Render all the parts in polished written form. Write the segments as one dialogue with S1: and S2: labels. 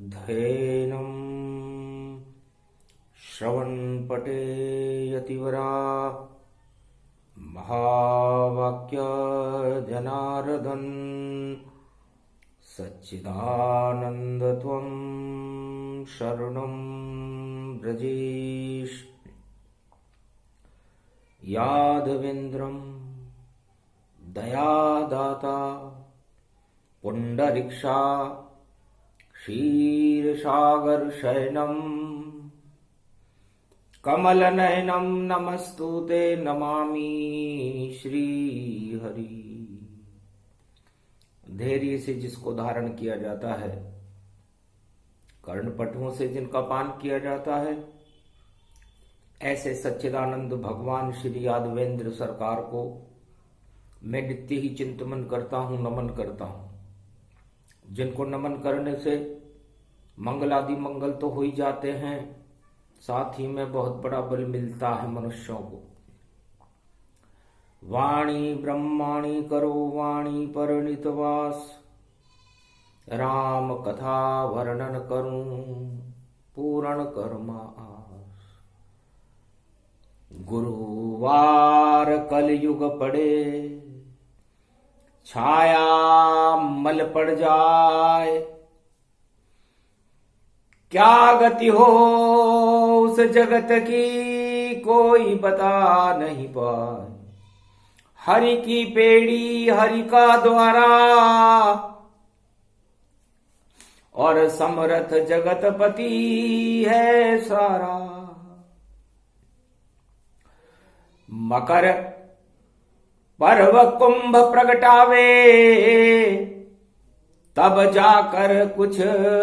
S1: धेनं श्रवणपटे यतिवरा महावाक्य जनार्दन सच्चिदानन्दत्वं शरणं व्रजेश यादवेन्द्रं दयादाता पुण्डरीक्षा क्षीरसागरशयनं कमलनयनं नमस्तुते नमामि श्रीहरि। धैर्य से जिसको धारण किया जाता है, कर्णपटुओं से जिनका पान किया जाता है, ऐसे सच्चिदानंद भगवान श्री यादवेंद्र सरकार को मैं नित्य ही चिंतन करता हूं, नमन करता हूं। जिनको नमन करने से मंगल आदि मंगल तो हो ही जाते हैं, साथ ही में बहुत बड़ा बल मिलता है मनुष्यों को। वाणी ब्रह्माणी करो वाणी पर नितवास, राम कथा वर्णन करूं पूर्ण कर्मा आस। गुरुवार कलयुग पड़े, छाया मल पड़ जाए, क्या गति हो उस जगत की कोई बता नहीं पाए। हरि की पेड़ी हरि का द्वारा, और समरथ जगतपति है सारा। मकर पर्व कुंभ प्रगटावे, तब जाकर कुछ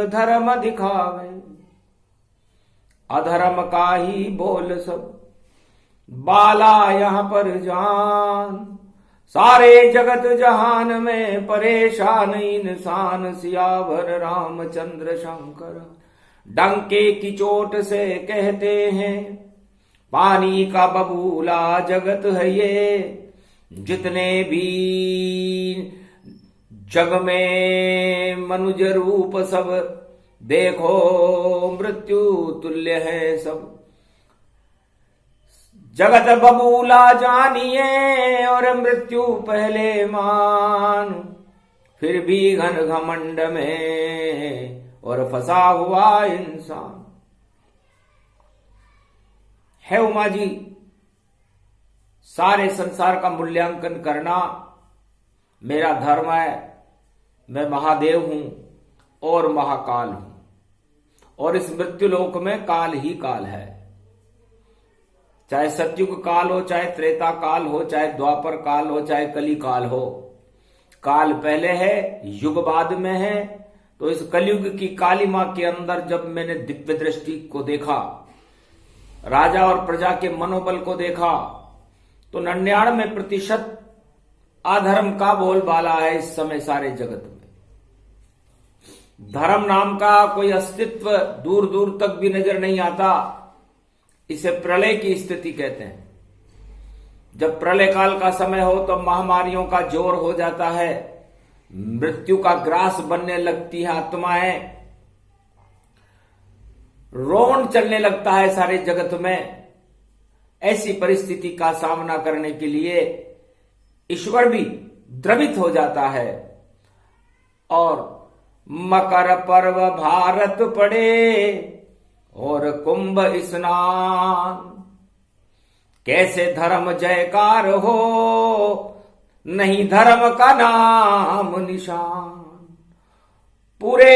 S1: धर्म दिखावे। अधर्म का ही बोल सब बाला यहाँ पर जान, सारे जगत जहान में परेशान इंसान। सियावर रामचंद्र शंकर डंके की चोट से कहते हैं, पानी का बबूला जगत है ये। जितने भी जग में मनुज रूप सब, देखो मृत्यु तुल्य है सब। जगत बबूला जानिए और मृत्यु पहले मान, फिर भी घन घमंड में और फंसा हुआ इंसान है। उमा जी, सारे संसार का मूल्यांकन करना मेरा धर्म है। मैं महादेव हूं और महाकाल हूं, और इस मृत्युलोक में काल ही काल है। चाहे सतयुग काल हो, चाहे त्रेता काल हो, चाहे द्वापर काल हो, चाहे कली काल हो। काल पहले है, युग बाद में है। तो इस कलयुग की कालिमा के अंदर जब मैंने दिव्य दृष्टि को देखा, राजा और प्रजा के मनोबल को देखा, तो 99% अधर्म का बोलबाला है इस समय सारे जगत में। धर्म नाम का कोई अस्तित्व दूर दूर तक भी नजर नहीं आता। इसे प्रलय की स्थिति कहते हैं। जब प्रलय काल का समय हो तो महामारियों का जोर हो जाता है, मृत्यु का ग्रास बनने लगती है आत्माएं, रोन चलने लगता है सारे जगत में। ऐसी परिस्थिति का सामना करने के लिए ईश्वर भी द्रवित हो जाता है। और मकर पर्व भारत पड़े और कुंभ स्नान, कैसे धर्म जयकार हो, नहीं धर्म का नाम निशान। पूरे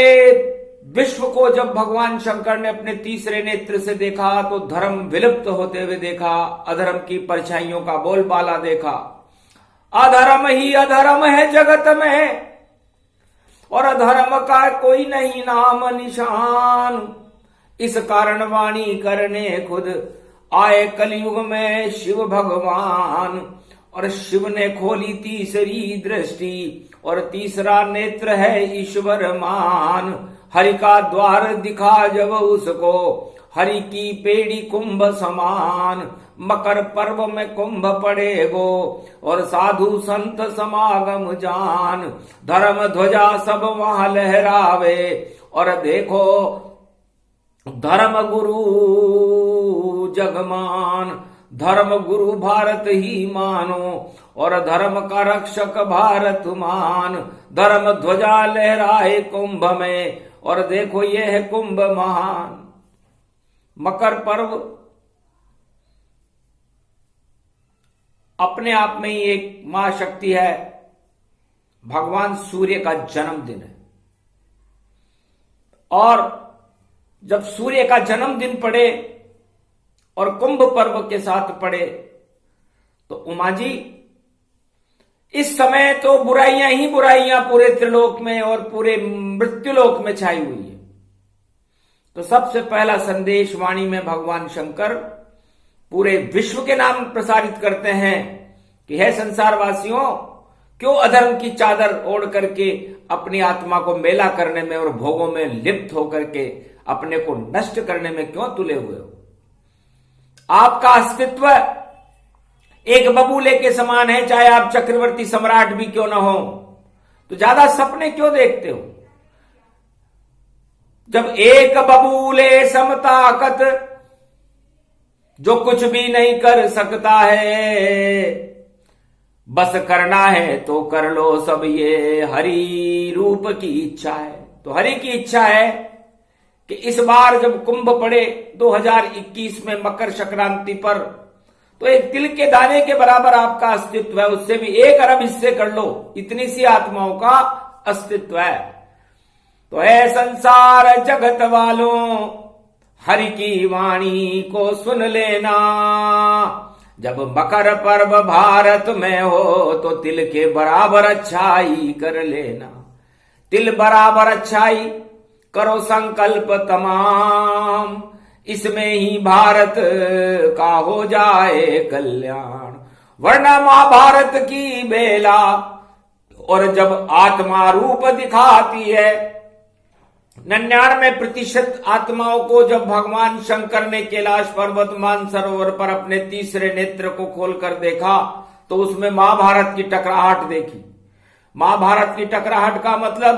S1: विश्व को जब भगवान शंकर ने अपने तीसरे नेत्र से देखा तो धर्म विलुप्त होते हुए देखा, अधर्म की परछाइयों का बोलबाला देखा। अधर्म ही अधर्म है जगत में, और अधर्म का कोई नहीं नाम निशान। इस कारण वाणी करने खुद आए कलयुग में शिव भगवान। और शिव ने खोली तीसरी दृष्टि, और तीसरा नेत्र है ईश्वर मान। हरि का द्वार दिखा जब उसको, हरि की पेड़ी कुंभ समान। मकर पर्व में कुंभ पड़ेगो और साधु संत समागम जान। धर्म ध्वजा सब वहां लहरावे और देखो धर्म गुरु जगमान, धर्म गुरु भारत ही मानो, और धर्म का रक्षक भारत मान, धर्म ध्वजा लहराए कुंभ में, और देखो ये है कुंभ महान। मकर पर्व अपने आप में ही एक महाशक्ति है, भगवान सूर्य का जन्मदिन है। और जब सूर्य का जन्मदिन पड़े और कुंभ पर्व के साथ पड़े तो उमा जी, इस समय तो बुराइयां ही बुराइयां पूरे त्रिलोक में और पूरे मृत्युलोक में छाई हुई है। तो सबसे पहला संदेश वाणी में भगवान शंकर पूरे विश्व के नाम प्रसारित करते हैं कि हे संसारवासियों, क्यों अधर्म की चादर ओढ़ करके अपनी आत्मा को मेला करने में और भोगों में लिप्त होकर के अपने को नष्ट करने में क्यों तुले हुए हो? आपका अस्तित्व एक बबूले के समान है, चाहे आप चक्रवर्ती सम्राट भी क्यों ना हो। तो ज्यादा सपने क्यों देखते हो? जब एक बबूले सम ताकत, जो कुछ भी नहीं कर सकता है, बस करना है तो कर लो सब, ये हरि रूप की इच्छा है। तो हरि की इच्छा है कि इस बार जब कुंभ पड़े 2021 में मकर संक्रांति पर, तो एक तिल के दाने के बराबर आपका अस्तित्व है, उससे भी 1 अरब हिस्से कर लो, इतनी सी आत्माओं का अस्तित्व है। तो है संसार जगत वालों, हरि की वाणी को सुन लेना, जब मकर पर्व भारत में हो तो तिल के बराबर अच्छाई कर लेना। तिल बराबर अच्छाई करो संकल्प तमाम, इसमें ही भारत का हो जाए कल्याण। वरना महाभारत की बेला, और जब आत्मा रूप दिखाती है, 99% आत्माओं को जब भगवान शंकर ने कैलाश पर्वत मानसरोवर पर अपने तीसरे नेत्र को खोलकर देखा तो उसमें महाभारत की टकराहट देखी। महाभारत की टकराहट का मतलब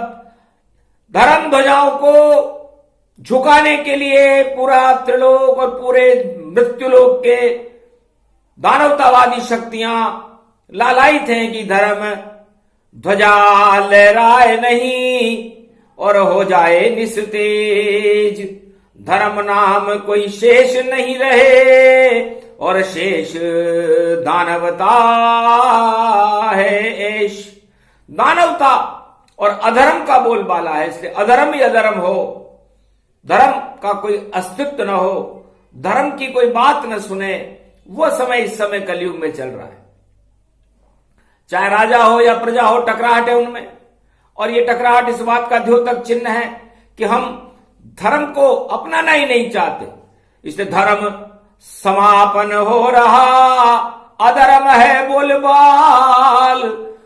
S1: धर्म ध्वजाओं को झुकाने के लिए पूरा त्रिलोक और पूरे मृत्युलोक के दानवतावादी शक्तियां लालायित हैं कि धर्म ध्वजा लहराए नहीं और हो जाए निस्तेज, धर्म नाम कोई शेष नहीं रहे, और शेष दानवता है ऐश। दानवता और अधर्म का बोलबाला है, इसलिए अधर्म ही अधर्म हो, धर्म का कोई अस्तित्व न हो, धर्म की कोई बात न सुने, वो समय इस समय कलयुग में चल रहा है। चाहे राजा हो या प्रजा हो, टकराहट है उनमें। और ये टकराहट इस बात का द्योतक चिन्ह है कि हम धर्म को अपनाना ही नहीं चाहते, इसलिए धर्म समापन हो रहा, अधर्म है बोलबाल,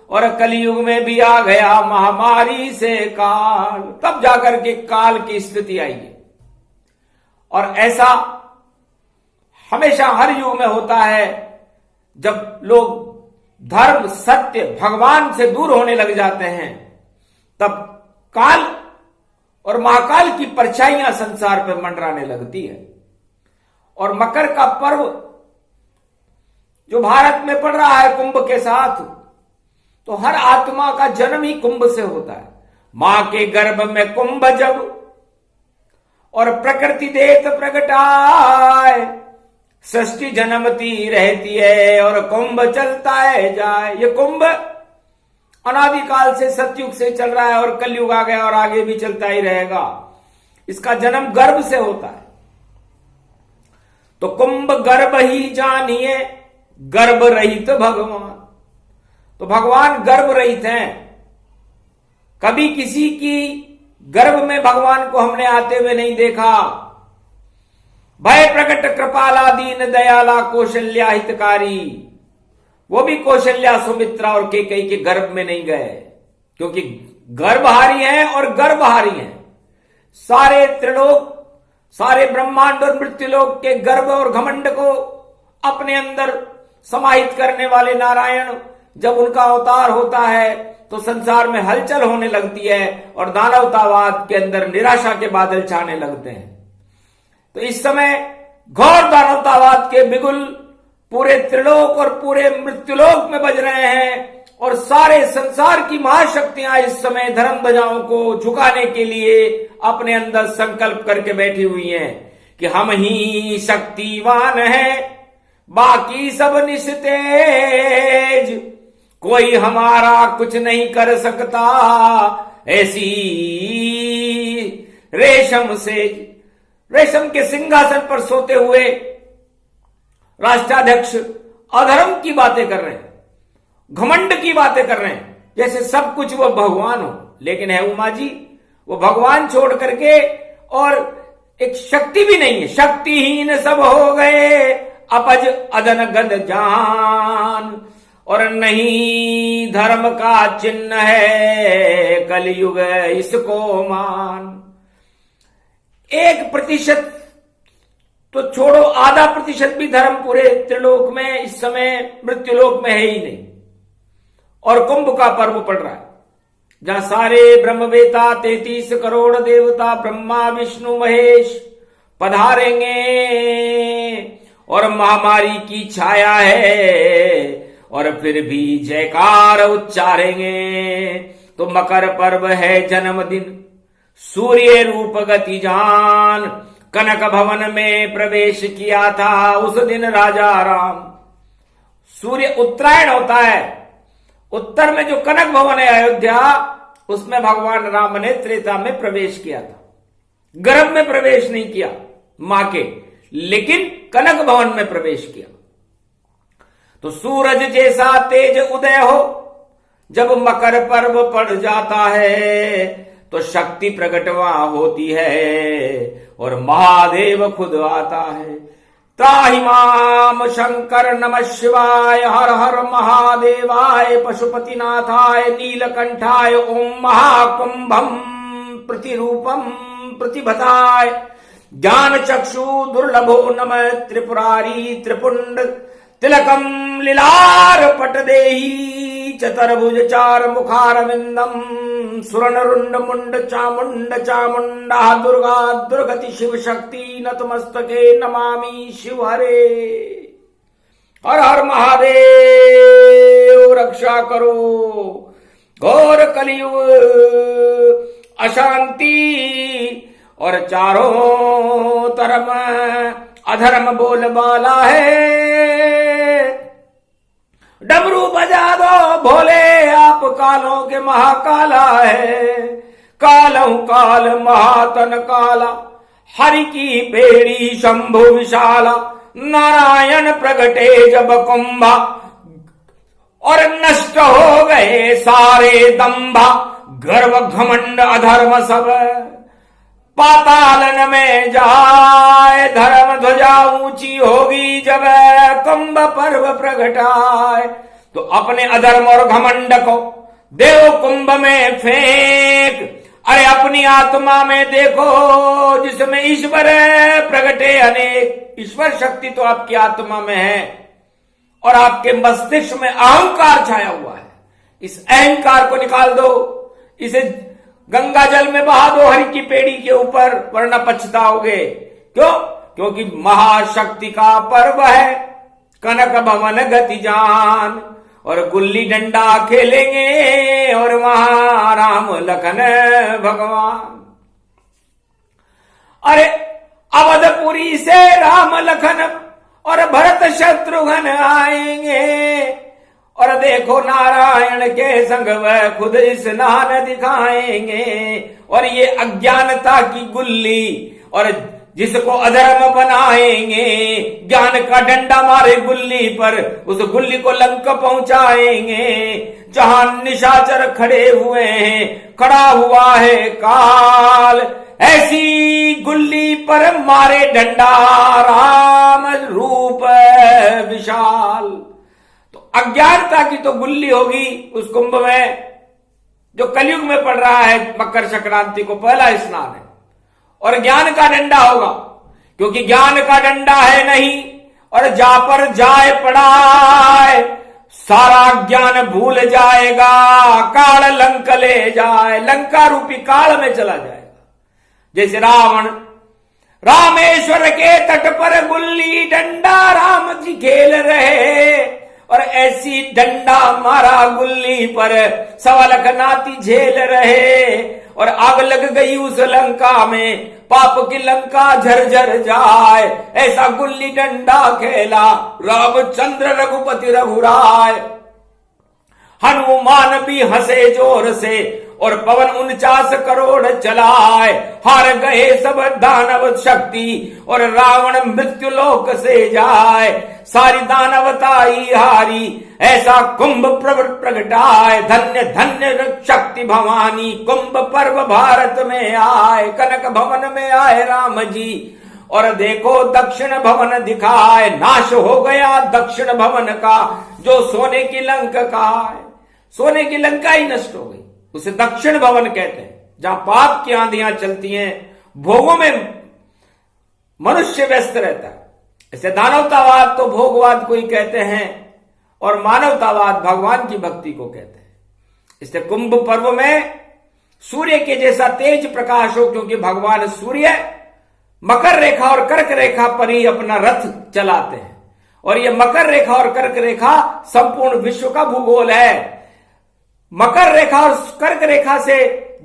S1: और कलयुग में भी आ गया महामारी से काल। तब जाकर के काल की स्थिति आई है। और ऐसा हमेशा हर युग में होता है, जब लोग धर्म सत्य भगवान से दूर होने लग जाते हैं, तब काल और महाकाल की परछाइयां संसार पर मंडराने लगती है। और मकर का पर्व जो भारत में पड़ रहा है कुंभ के साथ, तो हर आत्मा का जन्म ही कुंभ से होता है। मां के गर्भ में कुंभ जब, और प्रकृति देत प्रगटाए, सृष्टि जन्मती रहती है और कुंभ चलता है जाए। ये कुंभ अनादिकाल से सतयुग से चल रहा है और कलयुग आ गया और आगे भी चलता ही रहेगा। इसका जन्म गर्भ से होता है। तो कुंभ गर्भ ही जानिए, गर्भ रहित भगवान। तो भगवान गर्भ रहित हैं। कभी किसी की गर्भ में भगवान को हमने आते हुए नहीं देखा। भय प्रकट कृपाला दीन दयाला कौशल्या हितकारी, वो भी कौशल्या सुमित्रा और कैकेयी के गर्भ में नहीं गए, क्योंकि गर्भहारी हैं और गर्भहारी हैं। सारे त्रिलोक, सारे ब्रह्मांड और मृत्युलोक के गर्भ और घमंड को अपने अंदर समाहित करने वाले नारायण जब उनका अवतार होता है तो संसार में हलचल होने लगती है और दानवतावाद के अंदर निराशा के बादल छाने लगते हैं। तो इस समय घोर दानवतावाद के बिगुल पूरे त्रिलोक और पूरे मृत्युलोक में बज रहे हैं और सारे संसार की महाशक्तियां इस समय धर्म ध्वजाओं को झुकाने के लिए अपने अंदर संकल्प करके बैठी हुई हैं कि हम ही शक्तिवान हैं, बाकी सब निस्तेज, कोई हमारा कुछ नहीं कर सकता। ऐसी रेशम के सिंहासन पर सोते हुए राष्ट्राध्यक्ष अधर्म की बातें कर रहे हैं, घमंड की बातें कर रहे हैं, जैसे सब कुछ वो भगवान हो। लेकिन है उमा जी, वो भगवान छोड़ करके और एक शक्ति भी नहीं है, शक्तिहीन सब हो गए, अपज अदन गद जान, और नहीं धर्म का चिन्ह है कलयुग इसको मान। 1% तो छोड़ो, आधा प्रतिशत भी धर्म पूरे त्रिलोक में इस समय मृत्युलोक में है ही नहीं। और कुंभ का पर्व पड़ रहा है जहां सारे ब्रह्मवेता 33 करोड़ देवता ब्रह्मा विष्णु महेश पधारेंगे और महामारी की छाया है और फिर भी जयकार उच्चारेंगे। तो मकर पर्व है जन्मदिन, सूर्य रूप गति जान, कनक भवन में प्रवेश किया था उस दिन राजा राम। सूर्य उत्तरायण होता है, उत्तर में जो कनक भवन है अयोध्या, उसमें भगवान राम ने त्रेता में प्रवेश किया था। गर्भ में प्रवेश नहीं किया मां के, लेकिन कनक भवन में प्रवेश किया। तो सूरज जैसा तेज उदय हो जब मकर पर्व पड़ जाता है तो शक्ति प्रकट वहां होती है और महादेव खुद आता है। त्राहि माम शंकर नमः शिवाय, हर हर महादेवाय, पशुपतिनाथाय नीलकंठाय, ओम महाकुंभम प्रतिरूपम प्रतिभताय, ज्ञान चक्षु दुर्लभो नमः त्रिपुरारी त्रिपुंड तिलकम लीलार पट देही, चतुर्भुज चार मुखारविंदम, सुरण रुंड मुंड चामुंड चामुंडा, दुर्गा दुर्गति शिव शक्ति नतमस्तके नमामि शिव हरे। हर हर महादेव, रक्षा करो घोर कलियुग अशांति और चारों तरफ अधर्म बोलबाला है। डमरू बजा दो भोले, आप कालों के महाकाला है। कालहु काल महातन काला, हरि की पेड़ी शंभु विशाला, नारायण प्रगटे जब कुंभा और नष्ट हो गए सारे दंभा, गर्व घमंड अधर्म सब पातालन में जाए, धर्म ध्वजा ऊंची होगी जब कुंभ पर्व प्रगटाए। तो अपने अधर्म और घमंड को देव कुंभ में फेंक, अरे अपनी आत्मा में देखो जिसमें ईश्वर प्रगटे अनेक। ईश्वर शक्ति तो आपकी आत्मा में है और आपके मस्तिष्क में अहंकार छाया हुआ है। इस अहंकार को निकाल दो, इसे गंगा जल में बहा दो हरि की पेड़ी के ऊपर, वरना पछताओगे। क्यों? क्योंकि महाशक्ति का पर्व है, कनक भवन गति जान, और गुल्ली डंडा खेलेंगे और वहां राम लखन भगवान। अरे अवधपुरी से राम लखन और भरत शत्रुघ्न आएंगे और देखो नारायण के संग वह खुद स्नान दिखाएंगे। और ये अज्ञानता की गुल्ली और जिसको अधर्म बनाएंगे, ज्ञान का डंडा मारे गुल्ली पर, उस गुल्ली को लंक पहुंचाएंगे। जहां निशाचर खड़े हुए हैं, खड़ा हुआ है काल, ऐसी गुल्ली पर मारे डंडा राम रूप विशाल। तो अज्ञानता की तो गुल्ली होगी उस कुंभ में जो कलयुग में पड़ रहा है। मकर संक्रांति को पहला स्नान है और ज्ञान का डंडा होगा, क्योंकि ज्ञान का डंडा है नहीं और जा पर जाए पड़ा है सारा ज्ञान भूल जाएगा, काल लंक ले जाए, लंका रूपी काल में चला जाएगा। जैसे रावण रामेश्वर के तट पर गुल्ली डंडा राम जी खेल रहे, और ऐसी डंडा मारा गुल्ली पर सवालक नाती झेल रहे, और आग लग गई उस लंका में, पाप की लंका झरझर जाए, ऐसा गुल्ली डंडा खेला रामचंद्र रघुपति रघुराय। हनुमान भी हंसे जोर से, और पवन 49 करोड़ चलाए, हार गए सब दानव शक्ति, और रावण मृत्यु लोक से जाए, सारी दानवताई हारी, ऐसा कुंभ प्रगटाए, धन्य धन्य शक्ति भवानी, कुंभ पर्व भारत में आए, कनक भवन में आए राम जी, और देखो दक्षिण भवन दिखाए, नाश हो गया दक्षिण भवन का, जो सोने की लंका का है, सोने की लंका ही नष्ट हो गई, उसे दक्षिण भवन कहते हैं, जहां पाप की आंधियां चलती हैं, भोगों में मनुष्य व्यस्त रहता है। ऐसे दानवतावाद तो भोगवाद को ही कहते हैं, और मानवतावाद भगवान की भक्ति को कहते हैं। इससे कुंभ पर्व में सूर्य के जैसा तेज प्रकाश हो, क्योंकि भगवान सूर्य मकर रेखा और कर्क रेखा पर ही अपना रथ चलाते हैं, और यह मकर रेखा और कर्क रेखा संपूर्ण विश्व का भूगोल है। मकर रेखा और कर्क रेखा से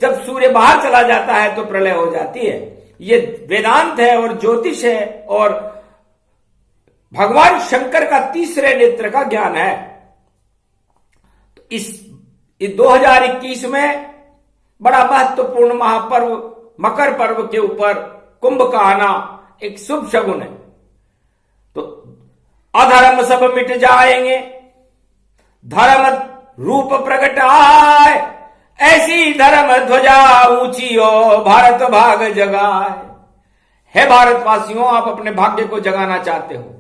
S1: जब सूर्य बाहर चला जाता है तो प्रलय हो जाती है। ये वेदांत है और ज्योतिष है, और भगवान शंकर का तीसरे नेत्र का ज्ञान है। तो इस 2021 में बड़ा महत्वपूर्ण महापर्व मकर पर्व के ऊपर कुंभ का आना एक शुभ शगुन है। तो अधर्म सब मिट जाएंगे, धर्म रूप प्रकट आए, ऐसी धर्म ध्वजा ऊंची हो, भारत भाग जगाए। है भारतवासियों, आप अपने भाग्य को जगाना चाहते हो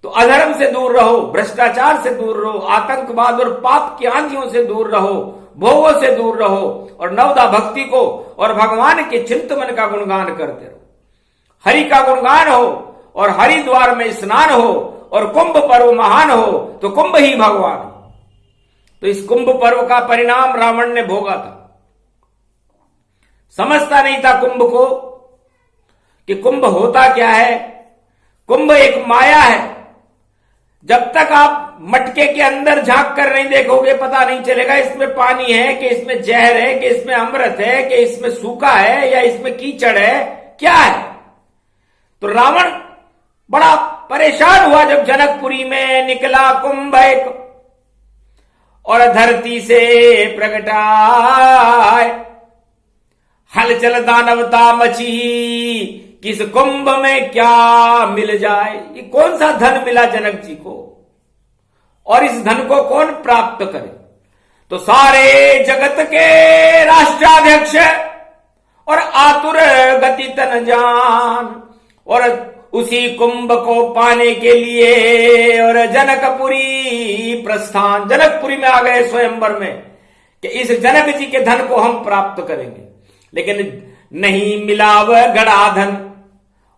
S1: तो अधर्म से दूर रहो, भ्रष्टाचार से दूर रहो, आतंकवाद और पाप की आंधियों से दूर रहो, भोगों से दूर रहो, और नवदा भक्ति को और भगवान के चिंतन का गुणगान करते रहो। हरि का गुणगान हो और हरिद्वार में स्नान हो और कुंभ पर्व महान हो तो कुंभ ही भगवान हो। तो इस कुंभ पर्व का परिणाम रावण ने भोगा था। समझता नहीं था कुंभ को कि कुंभ होता क्या है। कुंभ एक माया है। जब तक आप मटके के अंदर झांक कर नहीं देखोगे पता नहीं चलेगा इसमें पानी है कि इसमें जहर है कि इसमें अमृत है कि इसमें सूखा है या इसमें कीचड़ है, क्या है। तो रावण बड़ा परेशान हुआ जब जनकपुरी में निकला कुंभ एक, और धरती से प्रगटाए हलचल दानवता मची, किस कुंभ में क्या मिल जाए। ये कौन सा धन मिला जनक जी को, और इस धन को कौन प्राप्त करे। तो सारे जगत के राष्ट्राध्यक्ष और आतुर गति तन जान, और उसी कुंभ को पाने के लिए और जनकपुरी प्रस्थान, जनकपुरी में आ गए स्वयंवर में कि इस जनक जी के धन को हम प्राप्त करेंगे। लेकिन नहीं मिला वह गड़ा धन,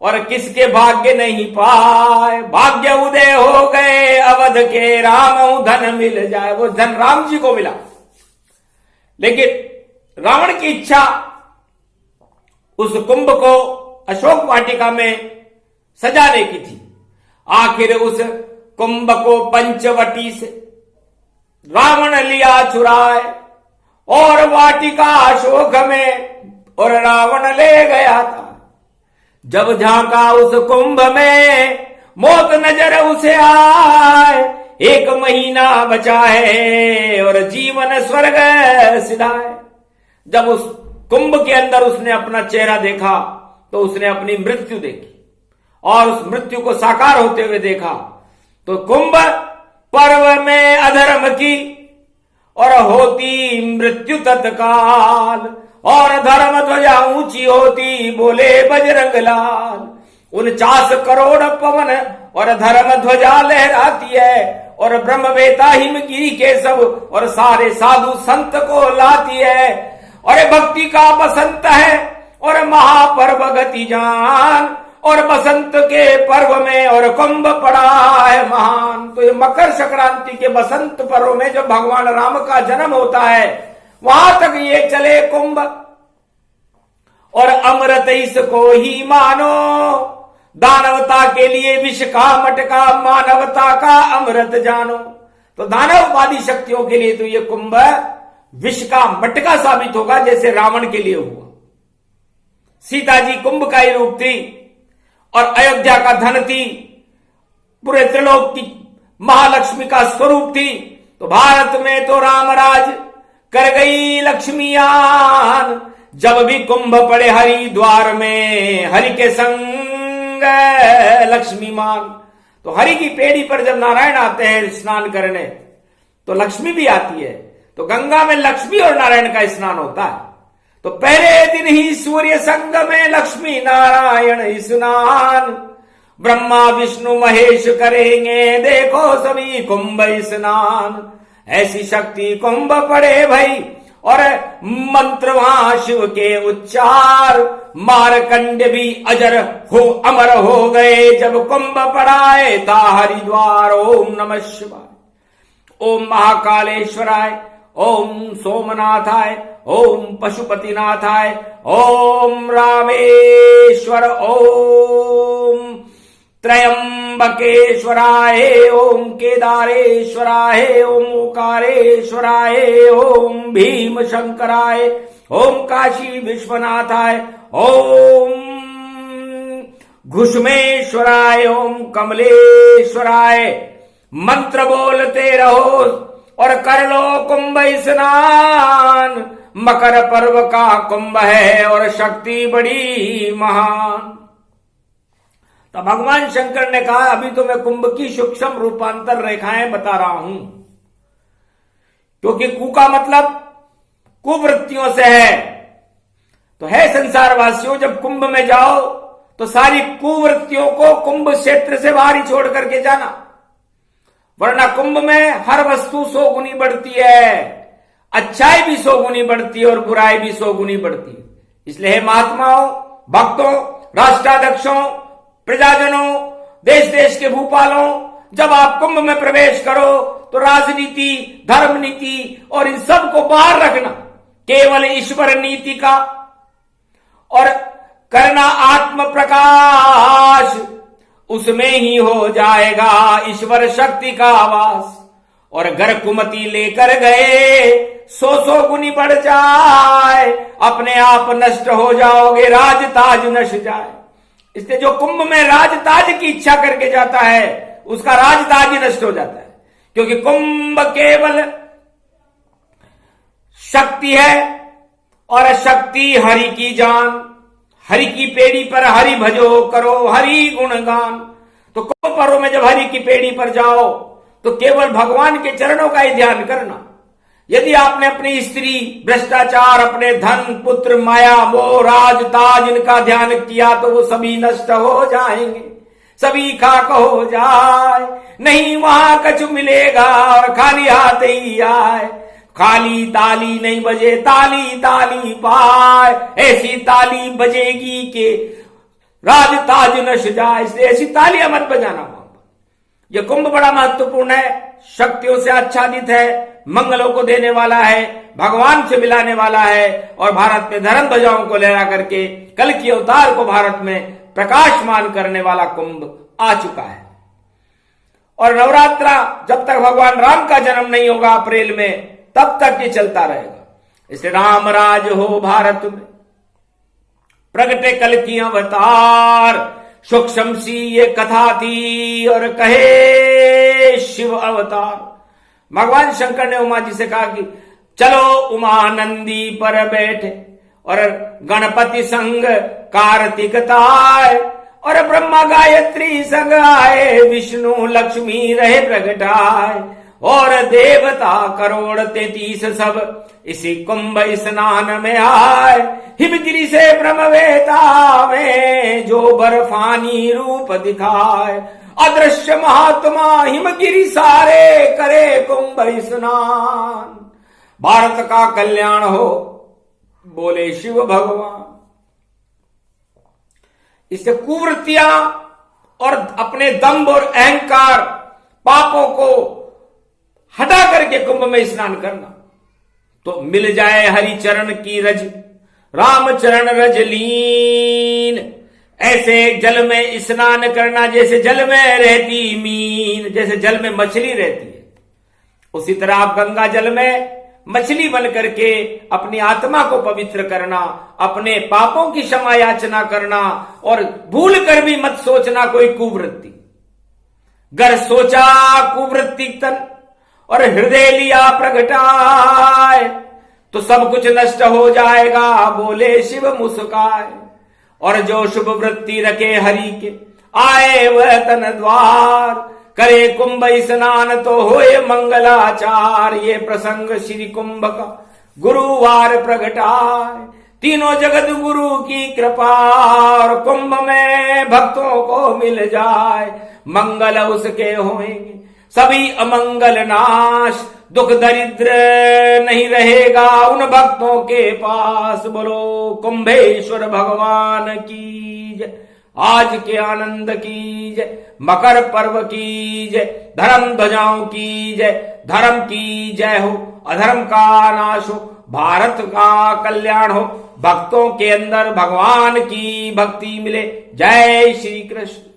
S1: और किसके भाग्य नहीं पाए। भाग्य उदय हो गए अवध के, राम धन मिल जाए। वो धन राम जी को मिला, लेकिन रावण की इच्छा उस कुंभ को अशोक वाटिका में सजाने की थी। आखिर उस कुंभ को पंचवटी से रावण लिया चुराए, और वाटिका अशोक में और रावण ले गया था। जब झांका उस कुंभ में मौत नजर उसे आए, 1 महीना बचा है और जीवन स्वर्ग सिधाए। जब उस कुंभ के अंदर उसने अपना चेहरा देखा तो उसने अपनी मृत्यु देखी, और उस मृत्यु को साकार होते हुए देखा। तो कुंभ पर्व में अधर्म की और होती मृत्यु तत्काल, और धर्म ध्वजा ऊंची होती बोले बजरंग लाल। 49 करोड़ पवन और धर्म ध्वजा लहराती है, और ब्रह्मवेता हिमगिरी के सब और सारे साधु संत को लाती है। और भक्ति का बसंत है और महापर्व गति जान, और बसंत के पर्व में और कुंभ पड़ा है महान। तो ये मकर संक्रांति के बसंत पर्व में जब भगवान राम का जन्म होता है वहां तक ये चले कुंभ। और अमृत इसको ही मानो, दानवता के लिए विष का मटका, मानवता का अमृत जानो। तो दानववादी शक्तियों के लिए तो ये कुंभ विष का मटका साबित होगा, जैसे रावण के लिए हुआ। सीता जी कुंभ का ही रूप थी और अयोध्या का धन थी, पूरे त्रिलोक की महालक्ष्मी का स्वरूप थी। तो भारत में तो रामराज कर गई लक्ष्मीयान, जब भी कुंभ पड़े हरिद्वार में हरि के संग लक्ष्मी मान। तो हरि की पेड़ी पर जब नारायण आते हैं स्नान करने तो लक्ष्मी भी आती है। तो गंगा में लक्ष्मी और नारायण का स्नान होता है। तो पहले दिन ही सूर्य संग में लक्ष्मी नारायण स्नान, ब्रह्मा विष्णु महेश करेंगे देखो सभी कुंभ स्नान। ऐसी शक्ति कुंभ पड़े भाई और मंत्र वहां शिव के उच्चार, मारकंड भी अजर हो अमर हो गए जब कुंभ पड़ाए था हरिद्वार। ओम नमः शिवाय, ओम महाकालेश्वराय, ओम सोमनाथाय, ओम पशुपतिनाथाय, ओम रामेश्वर, ओम त्रयंबकेश्वराय, ओम केदारेश्वराय, ओम ओकारेश्वराय, ओम भीम शंकराय, ओम काशी विश्वनाथाय, ओम घुष्मेश्वराय, ओम कमलेश्वराय। मंत्र बोलते रहो और कर लो कुंभ स्नान। मकर पर्व का कुंभ है और शक्ति बड़ी महान। तो भगवान शंकर ने कहा अभी तो मैं कुंभ की सूक्ष्म रूपांतर रेखाएं बता रहा हूं, क्योंकि कु का मतलब कुवृत्तियों से है। तो है संसारवासियों, जब कुंभ में जाओ तो सारी कुवृत्तियों को कुंभ क्षेत्र से बाहर ही छोड़ करके जाना, वरना कुंभ में हर वस्तु 100 गुनी बढ़ती है, अच्छाई भी 100 गुनी बढ़ती है और बुराई भी 100 गुनी बढ़ती है। इसलिए महात्माओं, भक्तों, राष्ट्राध्यक्षों, प्रजाजनों, देश देश के भूपालों, जब आप कुंभ में प्रवेश करो तो राजनीति, धर्म नीति और इन सब को बाहर रखना, केवल ईश्वर नीति का और करना आत्म प्रकाश, उसमें ही हो जाएगा ईश्वर शक्ति का आवास। और अगर कुमति लेकर गए 100 गुनी बढ़ जाए, अपने आप नष्ट हो जाओगे, राज ताज नष्ट जाए। इसलिए जो कुंभ में राज ताज की इच्छा करके जाता है उसका राज ताज ही नष्ट हो जाता है, क्योंकि कुंभ केवल शक्ति है और शक्ति हरि की जान। हरि की पेड़ी पर हरि भजो करो हरि गुणगान। तो कुंभ पर्व में जब हरि की पेड़ी पर जाओ तो केवल भगवान के चरणों का ही ध्यान करना। यदि आपने अपनी स्त्री, भ्रष्टाचार, अपने धन, पुत्र, माया, मोह, राज, ताज इनका ध्यान किया तो वो सभी नष्ट हो जाएंगे, सभी खाक हो जाए, नहीं वहां कछु मिलेगा और खाली हाथ ही आए। खाली ताली नहीं बजे, ताली ताली पाए, ऐसी ताली बजेगी कि राज ताज नष्ट जाए। इसलिए ऐसी तालियां मत बजाना वहां पर। यह कुंभ बड़ा महत्वपूर्ण है, शक्तियों से आच्छादित है, मंगलों को देने वाला है, भगवान से मिलाने वाला है और भारत में धर्म ध्वजाओं को लहरा करके कल की अवतार को भारत में प्रकाशमान करने वाला कुंभ आ चुका है। और नवरात्रा जब तक भगवान राम का जन्म नहीं होगा अप्रैल में, तब तक ये चलता रहेगा। इसलिए राम राज हो भारत में, प्रगटे कल की अवतार, सूक्ष्म सी ये कथा थी और कहे शिव अवतार। भगवान शंकर ने उमा जी से कहा कि चलो उमा नंदी पर बैठे और गणपति संग कार्तिक ताय और ब्रह्मा गायत्री संग आए, विष्णु लक्ष्मी रहे प्रगटाए और देवता करोड़ 33 सब इसी कुंभ स्नान में आए। हिमगिरी से ब्रह्मवेता में जो बर्फानी रूप दिखाए, अदृश्य महात्मा हिमगिरी सारे करे कुंभ स्नान। भारत का कल्याण हो बोले शिव भगवान। इससे कुवृत्तियां और अपने दंभ और अहंकार पापों को हटा करके कुंभ में स्नान करना, तो मिल जाए हरि चरण की रज, राम चरण रज लीन। ऐसे जल में स्नान करना जैसे जल में रहती मीन, जैसे जल में मछली रहती है, उसी तरह आप गंगा जल में मछली बन करके अपनी आत्मा को पवित्र करना, अपने पापों की क्षमा याचना करना, और भूल कर भी मत सोचना कोई कुवृत्ति। गर सोचा कुवृत्ति तन और हृदय लिया प्रगटाए, तो सब कुछ नष्ट हो जाएगा, बोले शिव मुस्काए। और जो शुभ वृत्ति रखे हरि के, आए वह तन द्वार, करे कुंभ स्नान तो होए मंगलाचार। ये प्रसंग श्री कुंभ का गुरुवार प्रगटाए, तीनों जगत गुरु की कृपा, और कुंभ में भक्तों को मिल जाए, मंगल उसके होंगे सभी अमंगल नाश, दुख दरिद्र नहीं रहेगा उन भक्तों के पास। बोलो कुंभेश्वर भगवान की जय, आज के आनंद की जय, मकर पर्व की जय, धर्म ध्वजाओं की जय, धर्म की जय हो, अधर्म का नाश हो, भारत का कल्याण हो, भक्तों के अंदर भगवान की भक्ति मिले। जय श्री कृष्ण।